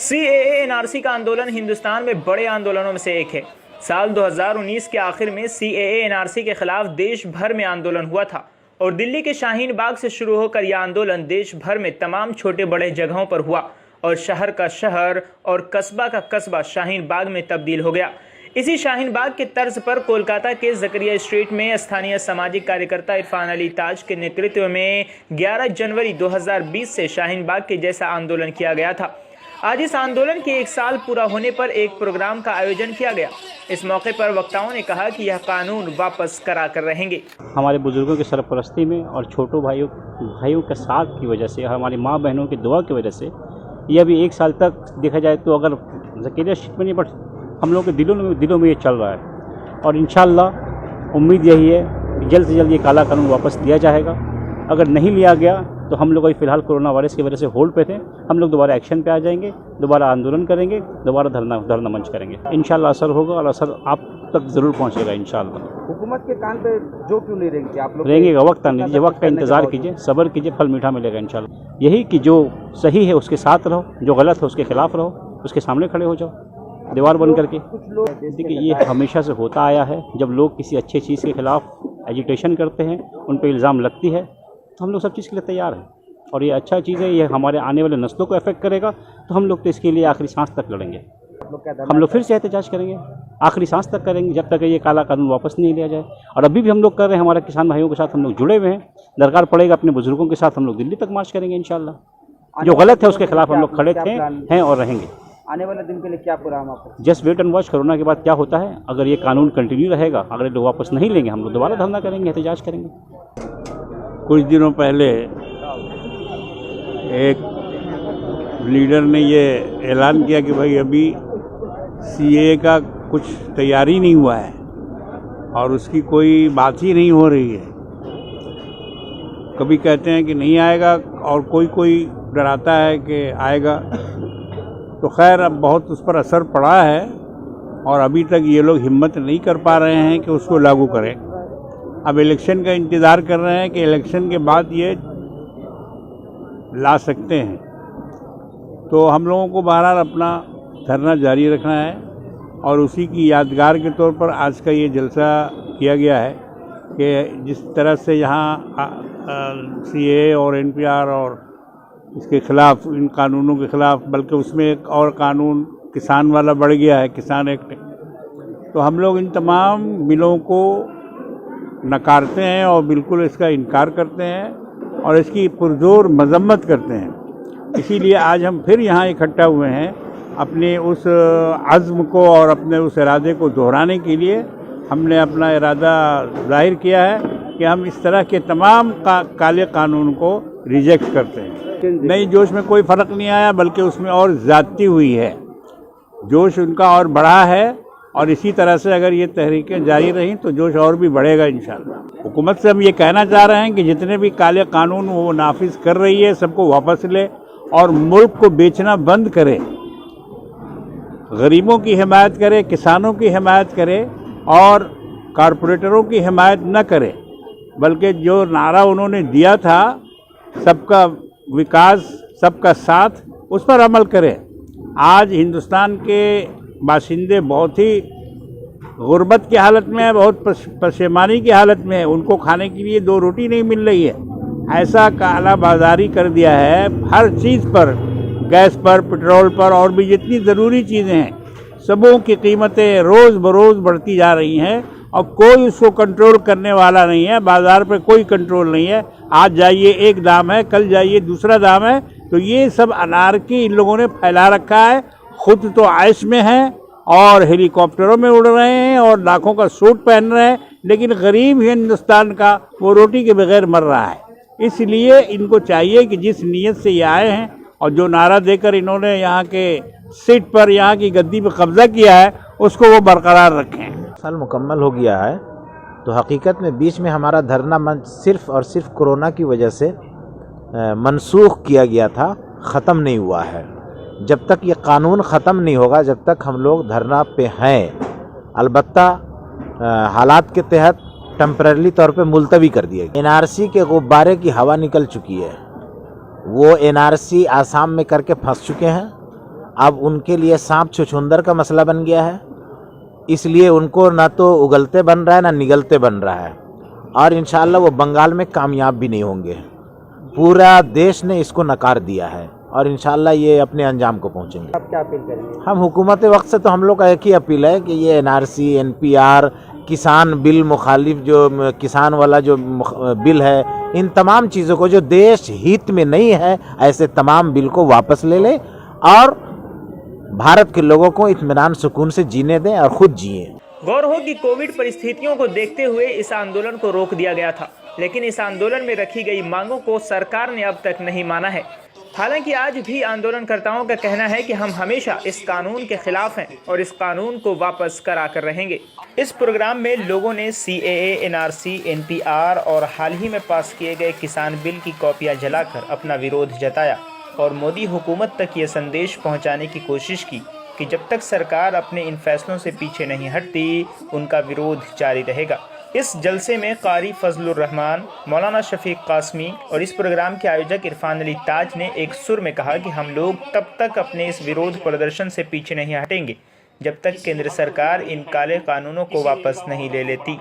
CAA NRC का आंदोलन हिंदुस्तान में बड़े आंदोलनों में से एक है। साल 2019 के आखिर में सीएए एनआरसी के खिलाफ देश भर में आंदोलन हुआ था और दिल्ली के शाहीन बाग से शुरू होकर यह आंदोलन देश भर में तमाम छोटे बड़े जगहों पर हुआ और शहर का शहर और कस्बा का कस्बा शाहीन बाग में तब्दील हो गया। इसी शाहीन बाग के तर्ज पर कोलकाता के जकरिया स्ट्रीट में स्थानीय सामाजिक कार्यकर्ता इरफान अली ताज के नेतृत्व में 11 जनवरी 2020 से शाहीन बाग के जैसा आंदोलन किया गया था। आज इस आंदोलन के 1 साल पूरा होने पर एक प्रोग्राम का आयोजन किया गया। इस मौके पर वक्ताओं ने कहा कि यह कानून वापस करा कर रहेंगे। हमारे बुजुर्गों की सरपरस्ती में और छोटों भाइयों के साथ की वजह से, हमारी माँ बहनों की दुआ की वजह से यह भी 1 साल तक देखा जाए तो अगर जकरिया स्ट्रीट में नहीं, बट हम लोगों के दिलों में ये चल रहा है। और इंशाअल्लाह उम्मीद यही है कि जल्द से जल्द ये काला कानून वापस दिया जाएगा। अगर नहीं लिया गया तो हम लोग अभी फ़िलहाल कोरोना वायरस की वजह से होल्ड पे थे, हम लोग दोबारा एक्शन पे आ जाएंगे, दोबारा आंदोलन करेंगे, दोबारा धरना मंच करेंगे। इंशाअल्लाह असर होगा और असर आप तक ज़रूर पहुँचेगा इंशाअल्लाह। हुकूमत के कान पे जो क्यों नहीं रहेंगे आप लोग? रहेंगेगा, वक्त आने दीजिए, वक्त का इंतज़ार कीजिए, सब्र कीजिए, फल मीठा मिलेगा इंशाअल्लाह। यही कि जो सही है उसके साथ रहो, जो गलत है उसके खिलाफ रहो, उसके सामने खड़े हो जाओ दीवार बन करके। देखिए ये हमेशा से होता आया है, जब लोग किसी अच्छी चीज़ के खिलाफ एजिटेशन करते हैं, उन पर इल्ज़ाम लगती है, तो हम लोग सब चीज़ के लिए तैयार हैं। और ये अच्छा चीज़ है, ये हमारे आने वाले नस्लों को अफेक्ट करेगा, तो हम लोग तो इसके लिए आखिरी सांस तक लड़ेंगे। हम लोग फिर से एहतजाज करेंगे, आखिरी सांस तक करेंगे, जब तक ये काला कानून वापस नहीं लिया जाए। और अभी भी हम लोग कर रहे हैं, हमारे किसान भाइयों के साथ हम लोग जुड़े हुए हैं। दरकार पड़ेगा अपने बुजुर्गों के साथ हम लोग दिल्ली तक मार्च करेंगे इंशाअल्लाह। जो गलत है उसके खिलाफ हम लोग खड़े थे, हैं और रहेंगे। आने वाले दिन के लिए क्या प्रोग्राम आपका? Just wait and watch, corona के बाद क्या होता है। अगर ये कानून कंटिन्यू रहेगा, अगर लोग वापस नहीं लेंगे, हम लोग दोबारा धरना करेंगे, एहतजाज करेंगे। कुछ दिनों पहले एक लीडर ने ये ऐलान किया कि भाई अभी सीएए का कुछ तैयारी नहीं हुआ है और उसकी कोई बात ही नहीं हो रही है। कभी कहते हैं कि नहीं आएगा और कोई डराता है कि आएगा। तो खैर अब बहुत उस पर असर पड़ा है और अभी तक ये लोग हिम्मत नहीं कर पा रहे हैं कि उसको लागू करें। अब इलेक्शन का इंतज़ार कर रहे हैं कि इलेक्शन के बाद ये ला सकते हैं। तो हम लोगों को बहरहाल अपना धरना जारी रखना है और उसी की यादगार के तौर पर आज का ये जलसा किया गया है कि जिस तरह से यहाँ सीएए और एनपीआर और इसके ख़िलाफ़, इन कानूनों के ख़िलाफ़, बल्कि उसमें एक और कानून किसान वाला बढ़ गया है, किसान एक्ट। तो हम लोग इन तमाम बिलों को नकारते हैं और बिल्कुल इसका इनकार करते हैं और इसकी पुरजोर मजम्मत करते हैं। इसीलिए आज हम फिर यहाँ इकट्ठा हुए हैं अपने उस अज़्म को और अपने उस इरादे को दोहराने के लिए। हमने अपना इरादा जाहिर किया है कि हम इस तरह के तमाम काले कानून को रिजेक्ट करते हैं। नहीं, जोश में कोई फ़र्क नहीं आया, बल्कि उसमें और ज़्यादती हुई है। जोश उनका और बढ़ा है और इसी तरह से अगर ये तहरीकें जारी रहीं तो जोश और भी बढ़ेगा इंशाअल्लाह। हुकूमत से हम ये कहना चाह रहे हैं कि जितने भी काले कानून वो नाफिज कर रही है, सबको वापस ले और मुल्क को बेचना बंद करे, गरीबों की हिमायत करे, किसानों की हिमायत करे और कारपोरेटरों की हिमायत न करे, बल्कि जो नारा उन्होंने दिया था सबका विकास सबका साथ, उस पर अमल करें। आज हिंदुस्तान के बाशिंदे बहुत ही गुर्बत की हालत में है, बहुत पशेमानी की हालत में है। उनको खाने के लिए 2 रोटी नहीं मिल रही है। ऐसा काला बाजारी कर दिया है हर चीज़ पर, गैस पर, पेट्रोल पर और भी जितनी ज़रूरी चीज़ें हैं, सबों की कीमतें रोज़ बरोज़ बढ़ती जा रही हैं और कोई उसको कंट्रोल करने वाला नहीं है। बाज़ार पे कोई कंट्रोल नहीं है। आज जाइए एक दाम है, कल जाइए दूसरा दाम है। तो ये सब अनारकी इन लोगों ने फैला रखा है। खुद तो आइश में हैं और हेलीकॉप्टरों में उड़ रहे हैं और लाखों का सूट पहन रहे हैं, लेकिन गरीब हिंदुस्तान का वो रोटी के बगैर मर रहा है। इसलिए इनको चाहिए कि जिस नीयत से ये आए हैं और जो नारा देकर इन्होंने यहाँ के सीट पर, यहाँ की गद्दी पर कब्जा किया है, उसको वो बरकरार रखें। साल मुकम्मल हो गया है, तो हकीकत में बीच में हमारा धरना मंच सिर्फ़ और सिर्फ कोरोना की वजह से मनसूख किया गया था, ख़त्म नहीं हुआ है। जब तक ये कानून ख़त्म नहीं होगा, जब तक हम लोग धरना पे हैं। अलबत्ता हालात के तहत टेम्परेरी तौर पे मुलतवी कर दिया गया। एनआरसी के गुब्बारे की हवा निकल चुकी है। वो एनआरसी आसाम में करके फंस चुके हैं। अब उनके लिए सांप छुछुंदर का मसला बन गया है। इसलिए उनको ना तो उगलते बन रहा है ना निगलते बन रहा है, और इंशाअल्लाह वो बंगाल में कामयाब भी नहीं होंगे। पूरा देश ने इसको नकार दिया है और इंशाअल्लाह ये अपने अंजाम को पहुंचेंगे। आप क्या अपील करेंगे? हम हुकूमत वक्त से तो हम लोग का एक ही अपील है कि ये NRC, NPR, किसान बिल मुखालिफ जो किसान वाला जो बिल है, इन तमाम चीज़ों को जो देश हित में नहीं है, ऐसे तमाम बिल को वापस ले लें और भारत के लोगों को इत्मीनान सुकून से जीने दें और खुद जिए। गौर हो कि कोविड परिस्थितियों को देखते हुए इस आंदोलन को रोक दिया गया था, लेकिन इस आंदोलन में रखी गई मांगों को सरकार ने अब तक नहीं माना है। हालांकि आज भी आंदोलनकर्ताओं का कहना है कि हम हमेशा इस कानून के खिलाफ हैं और इस कानून को वापस करा कर रहेंगे। इस प्रोग्राम में लोगों ने CAA, NRC, NPR और हाल ही में पास किए गए किसान बिल की कॉपियां जलाकर अपना विरोध जताया और मोदी हुकूमत तक ये संदेश पहुंचाने की कोशिश की कि जब तक सरकार अपने इन फैसलों से पीछे नहीं हटती, उनका विरोध जारी रहेगा। इस जलसे में कारी फजलुर रहमान, मौलाना शफीक कासमी और इस प्रोग्राम के आयोजक इरफान अली ताज ने एक सुर में कहा कि हम लोग तब तक अपने इस विरोध प्रदर्शन से पीछे नहीं हटेंगे जब तक केंद्र सरकार इन काले कानूनों को वापस नहीं ले लेती।